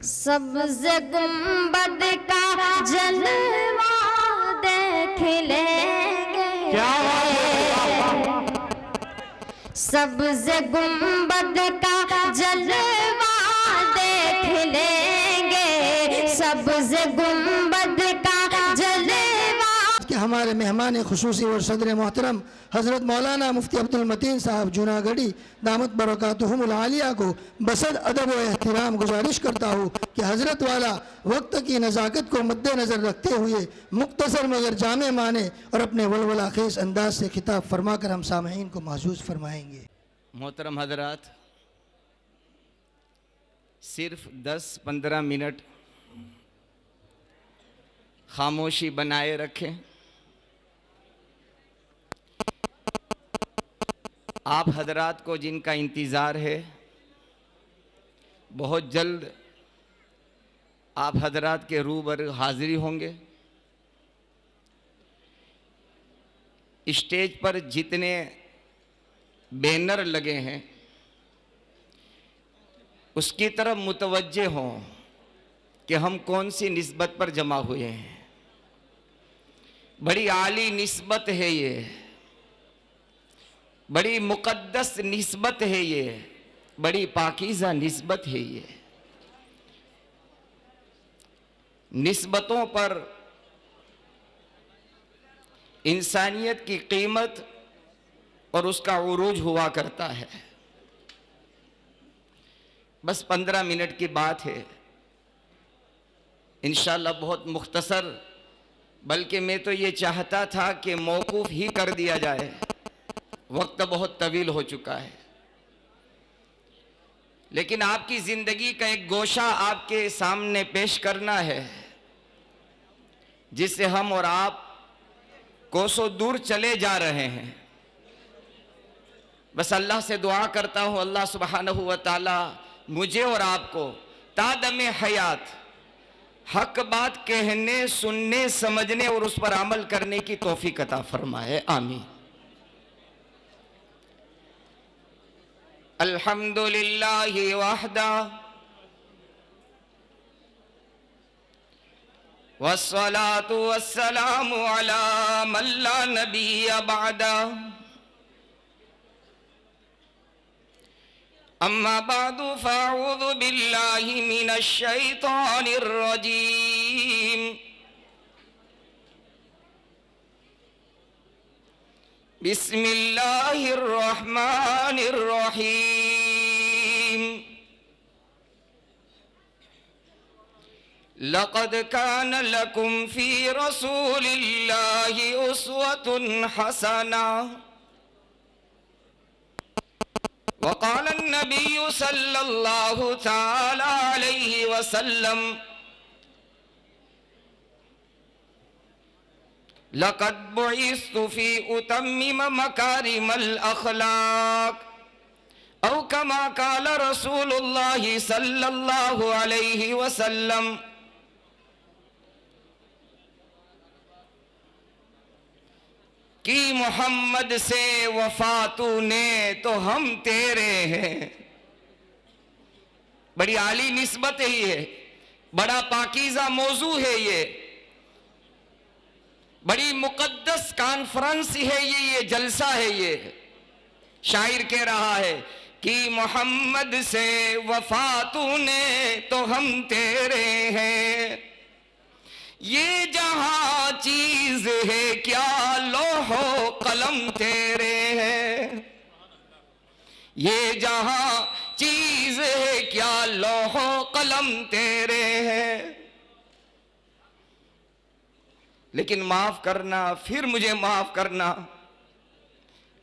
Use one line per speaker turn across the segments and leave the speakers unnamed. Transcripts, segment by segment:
सब्ज़ गुंबद का जलवा देख लेंगे, सब्ज़ गुंबद का जलवा देख लेंगे, सब्ज़ गुंबद का जलवा।
कि हमारे मेहमान खुसूसी और सदर मोहतरम हज़रत मौलाना मुफ्ती अब्दुल मतीन साहब जूनागढ़ी दामत बरकातुहुमुल आलिया को बसद अदब व एहतराम गुजारिश करता हूँ कि हज़रत वाला वक्त की नज़ाकत को मद्देनज़र रखते हुए मुख्तसर मगर जामे माने और अपने वलवला खेस अंदाज से खिताब फरमाकर हम सामईन को महसूस फरमाएंगे।
मोहतरम हजरात, सिर्फ 10-15 मिनट खामोशी बनाए रखें। आप हजरात को जिनका इंतज़ार है, बहुत जल्द आप हजरात के रूबरू हाजिरी होंगे। स्टेज पर जितने बैनर लगे हैं उसकी तरफ मुतवज्जे हों कि हम कौन सी निस्बत पर जमा हुए हैं। बड़ी आली निस्बत है ये, बड़ी मुक़द्दस निस्बत है ये, बड़ी पाकीज़ा निस्बत है ये। निस्बतों पर इंसानियत की कीमत और उसका उरूज हुआ करता है। बस 15 मिनट की बात है, इंशाअल्लाह बहुत मुख्तसर, बल्कि मैं तो ये चाहता था कि मौकूफ़ ही कर दिया जाए, वक्त बहुत तवील हो चुका है। लेकिन आपकी ज़िंदगी का एक गोशा आपके सामने पेश करना है जिससे हम और आप कोसों दूर चले जा रहे हैं। बस अल्लाह से दुआ करता हूँ, अल्लाह सुब्हानहू व तआला मुझे और आपको तादमे हयात हक बात कहने, सुनने, समझने और उस पर अमल करने की तौफीक अता फरमाए, आमीन। अल्हम्दुलिल्लाहि वहदा वस्सलातु वस्सलामु अला मन ला नबिय्य बअदा। अम्मा बादु फ़अऊज़ु बिल्लाहि मिनश शैतानिर रजीम। बिस्मिल्लाहिर रहमानिर रहीम। लक़द कान लकुम फ़ी रसूलिल्लाहि उस्वतुन हसना। वक़ाल अन्नबिय्यु सल्लल्लाहु तआला अलैहि वसल्लम लक़द बुइस्तु फ़ी उतम्मिम मकारिमल अख़लाक़ औ कमा क़ाल रसूलुल्लाहि सल्लल्लाहु अलैहि वसल्लम। कि मोहम्मद से वफा तूने तो हम तेरे हैं। बड़ी आली निस्बत है ये, बड़ा पाकीज़ा मौजू है ये, बड़ी मुक़द्दस कॉन्फ्रेंस है ये जलसा है ये। शायर कह रहा है कि मोहम्मद से वफा तूने तो हम तेरे हैं। ये जहां चीज है क्या लोहो कलम तेरे हैं। ये जहां चीज है क्या लोहो कलम तेरे हैं। लेकिन माफ करना, फिर मुझे माफ करना,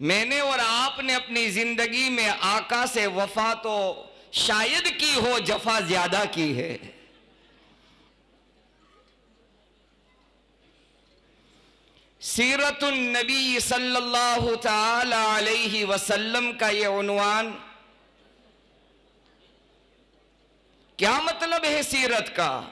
मैंने और आपने अपनी जिंदगी में आका से वफा तो शायद की हो, जफा ज्यादा की है। सीरतुन नबी सल्लल्लाहु तआला अलैहि वसल्लम का ये उन्वान, क्या मतलब है सीरत का?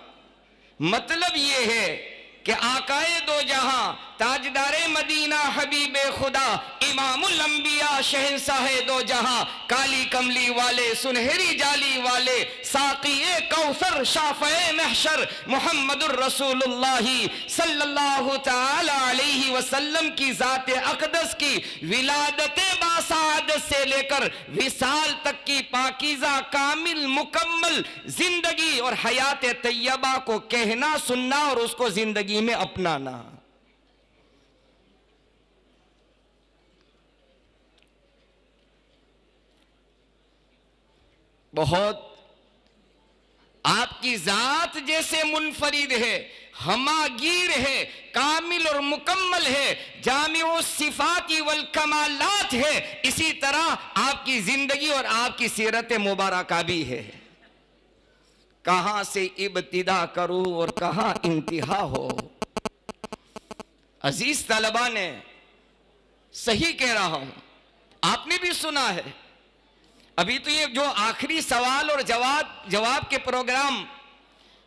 मतलब ये है कि आकाए दो जहां ताजदारे मदीना हबीबे खुदा इमामुल अंबिया शहंशाह दो जहां काली कमली वाले सुनहरी जाली वाले साक़िए कौसर शाफ़े महशर मुहम्मदुर रसूलुल्लाह सल्लल्लाहु ताला अलैहि वसल्लम की ज़ात अक़दस की विलादत बासादत से लेकर विसाल तक की पाकीज़ा कामिल मुकम्मल जिंदगी और हयात तैयबा को कहना सुनना और उसको जिंदगी में अपनाना। बहुत आपकी जात जैसे मुनफरिद है, हमागीर है, कामिल और मुकम्मल है, जामिउ सिफाती वल कमालात है, इसी तरह आपकी जिंदगी और आपकी सीरत मुबारका भी है। कहां से इब्तिदा करूं और कहां इंतहा हो। अजीज तलबा ने सही कह रहा हूं, आपने भी सुना है। अभी तो ये जो आखिरी सवाल और जवाब के प्रोग्राम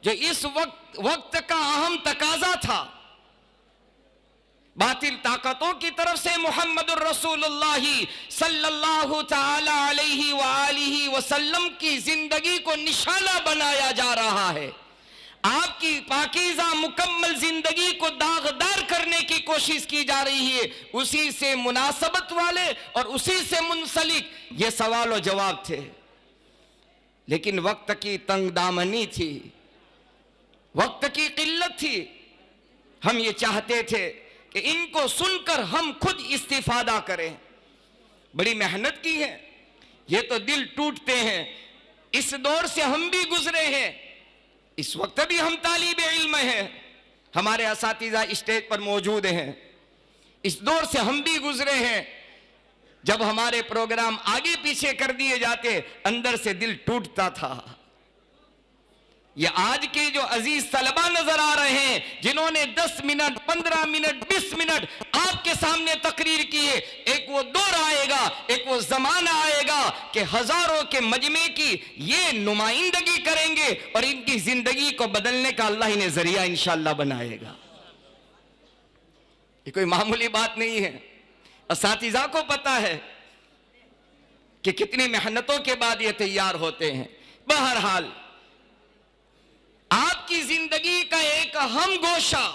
जो इस वक्त का अहम तकाजा था, बातिल ताकतों की तरफ से मुहम्मदुर रसूलुल्लाह सल्लल्लाहु ताला अलैहि व आलिहि वसल्लम की जिंदगी को निशाना बनाया जा रहा है। आपकी पाकीज़ा मुकम्मल जिंदगी को दागदार करने की कोशिश की जा रही है। उसी से मुनासबत वाले और उसी से मुंसलिक ये सवाल और जवाब थे, लेकिन वक्त की तंगदामनी थी, वक्त की किल्लत थी। हम ये चाहते थे कि इनको सुनकर हम खुद इस्तिफादा करें। बड़ी मेहनत की है, ये तो दिल टूटते हैं। इस दौर से हम भी गुजरे हैं, इस वक्त भी हम तालिब इल्म हैं, हमारे असातिज़ा स्टेज पर मौजूद हैं। इस दौर से हम भी गुजरे हैं। जब हमारे प्रोग्राम आगे पीछे कर दिए जाते, अंदर से दिल टूटता था। ये आज के जो अजीज तलबा नजर आ रहे हैं, जिन्होंने 10 मिनट 15 मिनट 20 मिनट आपके सामने तकरीर की है, एक वो दौर आएगा, एक वो जमाना आएगा कि हजारों के मजमे की ये नुमाइंदगी करेंगे और इनकी जिंदगी को बदलने का अल्लाह इन्हें जरिया इंशाअल्लाह बनाएगा। ये कोई मामूली बात नहीं है। असातिज़ा को पता है कि कितनी मेहनतों के बाद ये तैयार होते हैं। बहरहाल आपकी जिंदगी का एक अहम गोशा,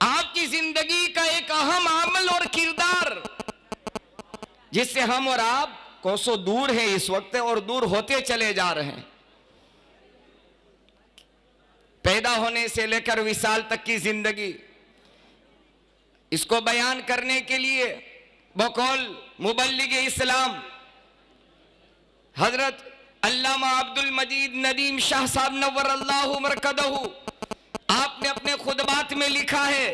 आपकी जिंदगी का एक अहम अमल और किरदार, जिससे हम और आप कोसों दूर हैं इस वक्त और दूर होते चले जा रहे हैं। पैदा होने से लेकर विसाल तक की जिंदगी, इसको बयान करने के लिए बकौल मुबल्लिग इस्लाम हजरत अल्लामा अब्दुल मजीद नदीम शाह साहब नव्वरल्लाहु मरकदहू, आपने अपने खुतबात में लिखा है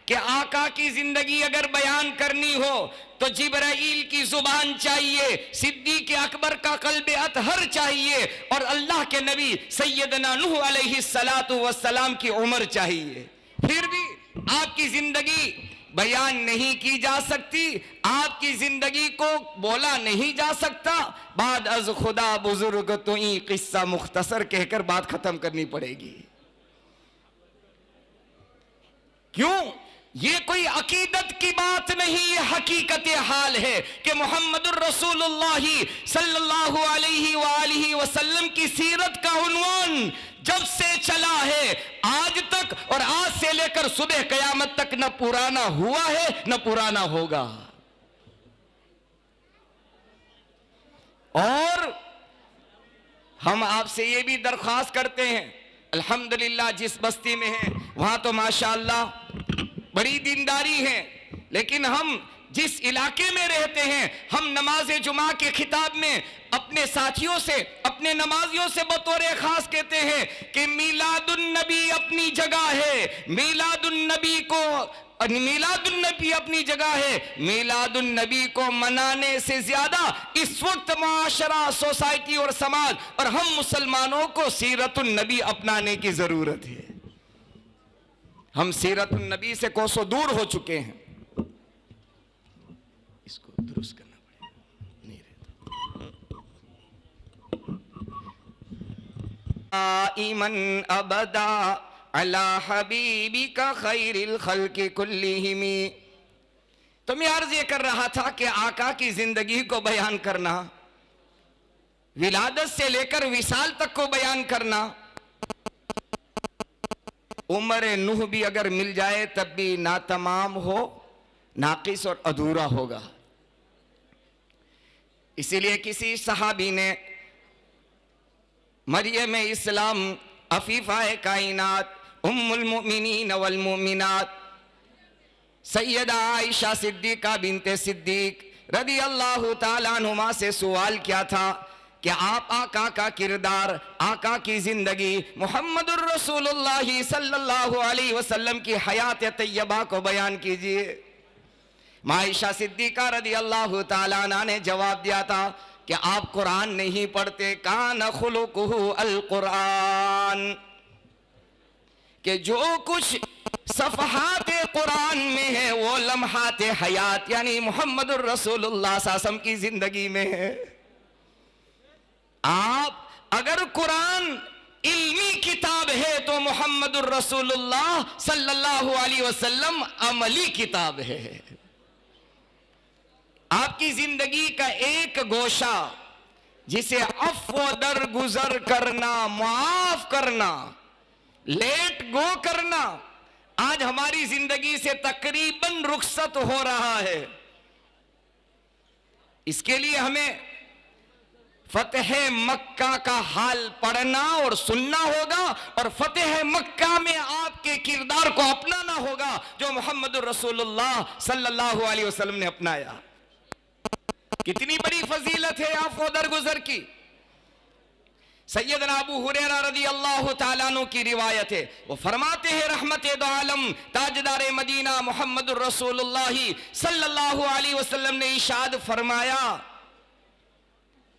कि आका की जिंदगी अगर बयान करनी हो तो जिब्राइल की जुबान चाहिए, सिद्दीक अकबर का कल्बे अतहर चाहिए और अल्लाह के नबी सैयदना नूह अलैहिस्सलातु वस्सलाम की उम्र चाहिए। फिर भी आपकी जिंदगी बयान नहीं की जा सकती, आपकी जिंदगी को बोला नहीं जा सकता। बाद अज खुदा बुजुर्ग तो ई किस्सा मुख्तसर कहकर बात खत्म करनी पड़ेगी। क्यों? ये कोई अकीदत की बात नहीं, ये हकीकत हाल है कि मुहम्मदुर रसूलुल्लाह सल्लल्लाहु अलैहि व आलिहि वसल्लम की सीरत का उन्वान जब से चला है आज तक, और आज से लेकर सुबह कयामत तक न पुराना हुआ है न पुराना होगा। और हम आपसे ये भी दरख्वास्त करते हैं, अल्हम्दुलिल्लाह जिस बस्ती में हैं वहां तो माशाअल्लाह बड़ी दीनदारी है, लेकिन हम जिस इलाके में रहते हैं, हम नमाज जुमा के खिताब में अपने साथियों से, अपने नमाजियों से बतौर खास कहते हैं कि मीलादुन नबी अपनी जगह है, मीलादुन नबी अपनी जगह है। मीलादुन नबी को मनाने से ज्यादा इस वक्त माशरा, सोसाइटी और समाज और हम मुसलमानों को सीरतुन नबी अपनाने की जरूरत है। हम सीरतुन नबी से कोसों दूर हो चुके हैं। इसको दुरुस्त करना पड़ेगा, नहीं रहता। ईमन अबदा अला हबीबिका खैरिल खल्क़ि कुल्लिहिमी। तो मैं अर्ज ये कर रहा था कि आका की जिंदगी को बयान करना, विलादत से लेकर विसाल तक को बयान करना, उम्र नूह भी अगर मिल जाए तब भी ना तमाम हो, नाकिस और अधूरा होगा। इसीलिए किसी सहाबी ने मरियम इस्लाम अफीफा कायनात उम्मुल मुमिनीन वल मुमिनात सैयदा आयशा सिद्दीका बिनते सिद्दीक रदी अल्लाह ताला अन्हुमा से सवाल किया था कि आप आका का किरदार, आका की जिंदगी, मुहम्मदुर रसूलुल्लाह सल्लल्लाहु अलैहि वसल्लम की हयात तैयबा को बयान कीजिए। आयशा सिद्दीका रदी अल्लाह ताला अन्हा ने जवाब दिया था कि आप कुरान नहीं पढ़ते, कान खुलुकुहु अल कुरान, कि जो कुछ सफहात कुरान में है वो लम्हात हयात यानी मुहम्मदुर रसूलुल्लाह सल्लल्लाहु की जिंदगी में है। आप अगर कुरान इल्मी किताब है तो मुहम्मदुर रसूलुल्लाह सल्लल्लाहु अलैहि वसल्लम अमली किताब है। आपकी जिंदगी का एक गोशा जिसे अफ़्व दरगुजर करना, माफ करना, लेट गो करना, आज हमारी जिंदगी से तकरीबन रुखसत हो रहा है। इसके लिए हमें फतेह मक्का का हाल पढ़ना और सुनना होगा और फतेह मक्का में आपके किरदार को अपनाना होगा जो मोहम्मद रसूलुल्लाह सल्लल्लाहु अलैहि वसल्लम ने अपनाया। कितनी बड़ी फजीलत है आप दरगुजर की। सैयदना अबू हुरैरा रज़ी अल्लाह ताला अन्हु की रिवायत है, वो फरमाते हैं रहमत दो आलम ताजदार मदीना मोहम्मद रसूलुल्लाह सल्लल्लाहु अलैहि वसल्लम ने इरशाद फरमाया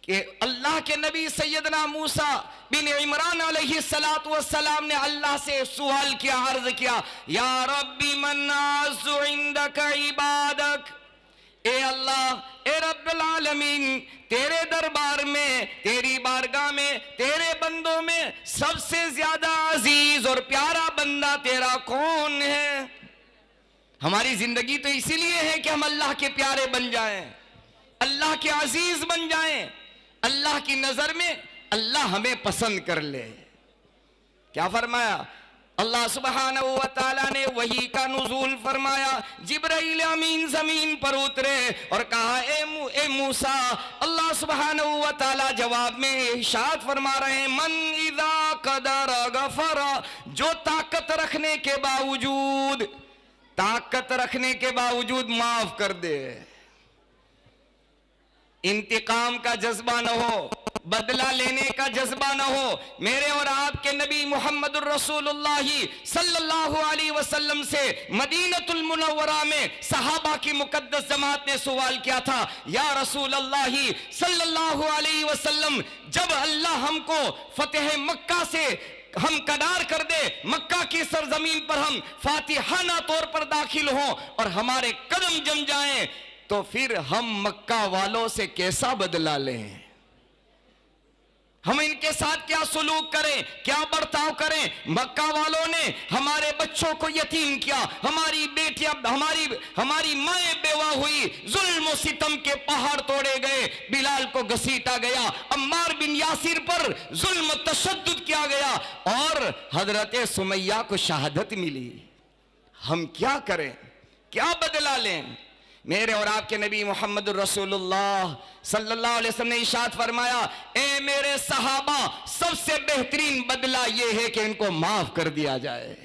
कि अल्लाह के नबी सैयदना मूसा बिन इमरान अलैहि सलातु वस्सलाम ने अल्लाह से सवाल किया, अर्ज किया, या रब्बी मन्नासु इंदक इबादक, ए अल्लाह, ए रब्बुल आलमीन, तेरे दरबार में, तेरी बारगाह में, तेरे बंदों में सबसे ज्यादा अजीज और प्यारा बंदा तेरा कौन है। हमारी जिंदगी तो इसीलिए है कि हम अल्लाह के प्यारे बन जाएं, अल्लाह के अजीज बन जाएं, अल्लाह की नजर में अल्लाह हमें पसंद कर ले। क्या फरमाया अल्लाह सुब्हानहू व तआला ने वही का नुज़ूल फरमाया, जिब्राइल अमीन जमीन पर उतरे और कहा, ए मूसा, अल्लाह सुब्हानहू व तआला जवाब में इरशाद फरमा रहे हैं, मन इज़ा क़दर गफ़रा, जो ताकत रखने के बावजूद माफ कर दे। इंतकाम का जज्बा न हो, बदला लेने का जज्बा न हो। मेरे और आपके नबी मोहम्मद रसूलुल्लाह सल्लल्लाहु अलैहि वसल्लम से मदीनतुल मुनव्वरा में सहाबा की मुकद्दस जमात ने सवाल किया था, या रसूल अल्लाह सल्लल्लाहु अलैहि वसल्लम, जब अल्लाह हमको फतेह मक्का से हम कदार कर दे, मक्का की सरजमीन पर हम फातिहाना तौर पर दाखिल हों और हमारे कदम जम जाएं, तो फिर हम मक्का वालों से कैसा बदला लें, हम इनके साथ क्या सुलूक करें, क्या बर्ताव करें। मक्का वालों ने हमारे बच्चों को यतीम किया, हमारी बेटियां, हमारी माएँ बेवा हुई, जुल्म सितम के पहाड़ तोड़े गए, बिलाल को घसीटा गया, अम्मार बिन यासिर पर जुल्म तशद्दुद किया गया और हजरत सुमैया को शहादत मिली। हम क्या करें, क्या बदला लें। मेरे और आपके नबी मोहम्मद रसूलुल्लाह सल्लल्लाहु अलैहि वसल्लम ने इरशाद फरमाया, ए मेरे सहाबा, सबसे बेहतरीन बदला यह है कि इनको माफ कर दिया जाए।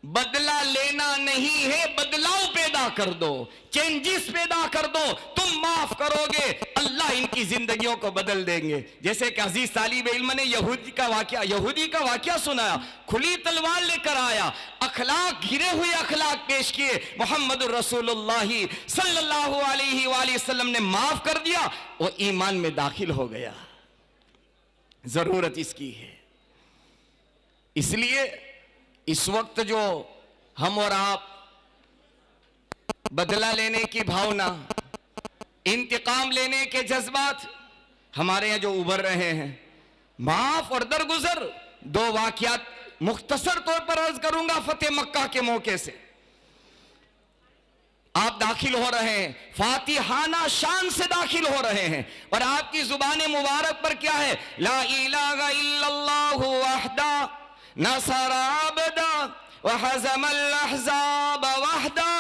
बदला लेना नहीं है, बदलाव पैदा कर दो, चेंजेस पैदा कर दो। तुम माफ करोगे, अल्लाह इनकी जिंदगियों को बदल देंगे। जैसे कि अजीज तालिब इल्म ने यहूदी का वाकया सुनाया, खुली तलवार लेकर आया, अखलाक, घिरे हुए अखलाक पेश किए, मोहम्मद रसूलुल्लाह सल्लल्लाहु अलैहि वसल्लम ने माफ कर दिया, वो ईमान में दाखिल हो गया। जरूरत इसकी है। इसलिए इस वक्त जो हम और आप बदला लेने की भावना, इंतकाम लेने के जज्बात हमारे यहां जो उभर रहे हैं, माफ और दरगुजर, दो वाकयात मुख्तसर तौर पर अर्ज करूंगा फतेह मक्का के मौके से आप दाखिल हो रहे हैं, फातिहाना शान से दाखिल हो रहे हैं और आपकी जुबान मुबारक पर क्या है? ला इलाहा इल्लल्लाहु वहदा नसरा अबदा व हज़मल अहज़ाब वहदा।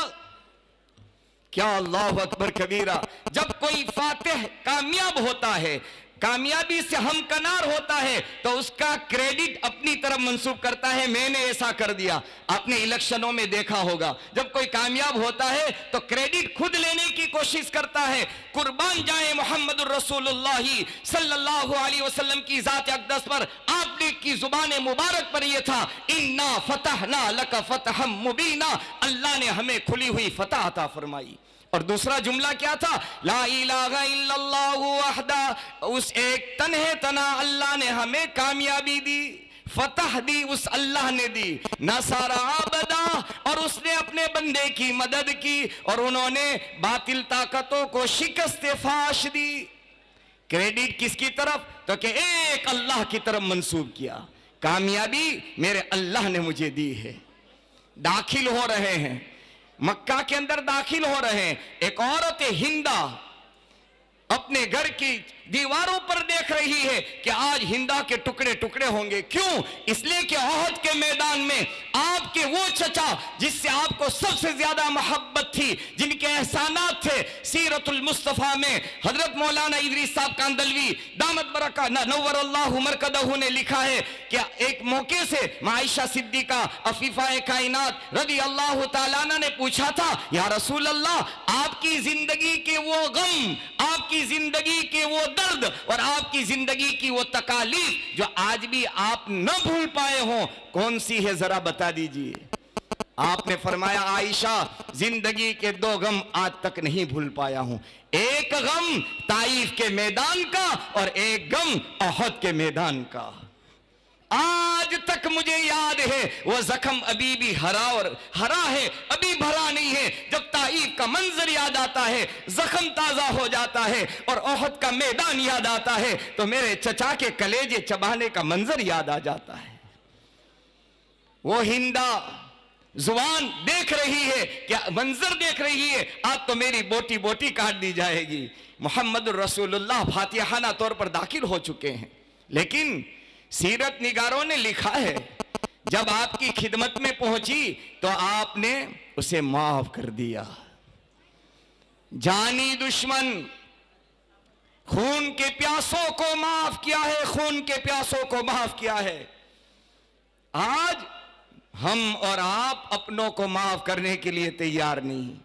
क्या अल्लाहु अकबर कबीरा। जब कोई फातिह कामयाब होता है, कामयाबी से हमकनार होता है, तो उसका क्रेडिट अपनी तरफ मंसूब करता है, मैंने ऐसा कर दिया। आपने इलेक्शनों में देखा होगा, जब कोई कामयाब होता है तो क्रेडिट खुद लेने की कोशिश करता है। कुर्बान जाए मोहम्मदुर रसूलुल्लाह सल्लल्लाहु अलैहि वसल्लम की जात अक़दस पर, आपने की जुबान मुबारक पर यह था, इन्ना फतहना लका फतहम मुबीना, अल्लाह ने हमें खुली हुई फतह अता फरमाई। और दूसरा जुमला क्या था? ला इलाहा इल्लल्लाहु वहदा, उस एक तन्हे तना अल्लाह ने हमें कामयाबी दी, फतह दी, उस अल्लाह ने दी। नसारा अबदा, और उसने अपने बंदे की मदद की और उन्होंने बातिल ताकतों को शिकस्त फाश दी। क्रेडिट किसकी तरफ? तो कि एक अल्लाह की तरफ मंसूब किया, कामयाबी मेरे अल्लाह ने मुझे दी है। दाखिल हो रहे हैं, मक्का के अंदर दाखिल हो रहे हैं। एक औरत हिंदा अपने घर की दीवारों पर देख रही है कि आज हिंदा के टुकड़े टुकड़े होंगे। क्यों? इसलिए कि ओहद के मैदान में आपके वो चचा जिससे आपको सबसे ज्यादा मोहब्बत थी, जिनके एहसानात थे, सीरतुल मुस्तफा में हजरत मौलाना इदरीस साहब कांदलवी दामत बरका नव्वरल्लाहु मरकदहू ने लिखा है कि एक मौके से आयशा सिद्दीका अफीफा कायनात रज़ी अल्लाह तआला अन्हा ने पूछा था, या रसूल अल्लाह, आपकी जिंदगी के वो गम, आपकी जिंदगी के वो दर्द और आपकी जिंदगी की वो तकालीफ जो आज भी आप न भूल पाए हो, कौन सी है जरा बता दीजिए। आपने फरमाया, आयशा, जिंदगी के दो गम आज तक नहीं भूल पाया हूं, एक गम ताइफ के मैदान का और एक गम ओहद के मैदान का। आज तक मुझे याद है वो जख्म अभी भी हरा है, अभी भरा नहीं है। जब ताइफ का मंजर याद आता है, जख्म ताजा हो जाता है और ओहद का मैदान याद आता है, तो मेरे चचा के कलेजे चबाने का मंजर याद आ जाता है। वो हिंदा जुबान देख रही है, क्या मंजर देख रही है, आज तो मेरी बोटी बोटी काट दी जाएगी। मोहम्मदुर रसूलुल्लाह फातिहाना तौर पर दाखिल हो चुके हैं, लेकिन सीरत निगारों ने लिखा है, जब आपकी खिदमत में पहुंची तो आपने उसे माफ कर दिया। जानी दुश्मन, खून के प्यासों को माफ किया है, खून के प्यासों को माफ किया है। आज हम और आप अपनों को माफ करने के लिए तैयार नहीं।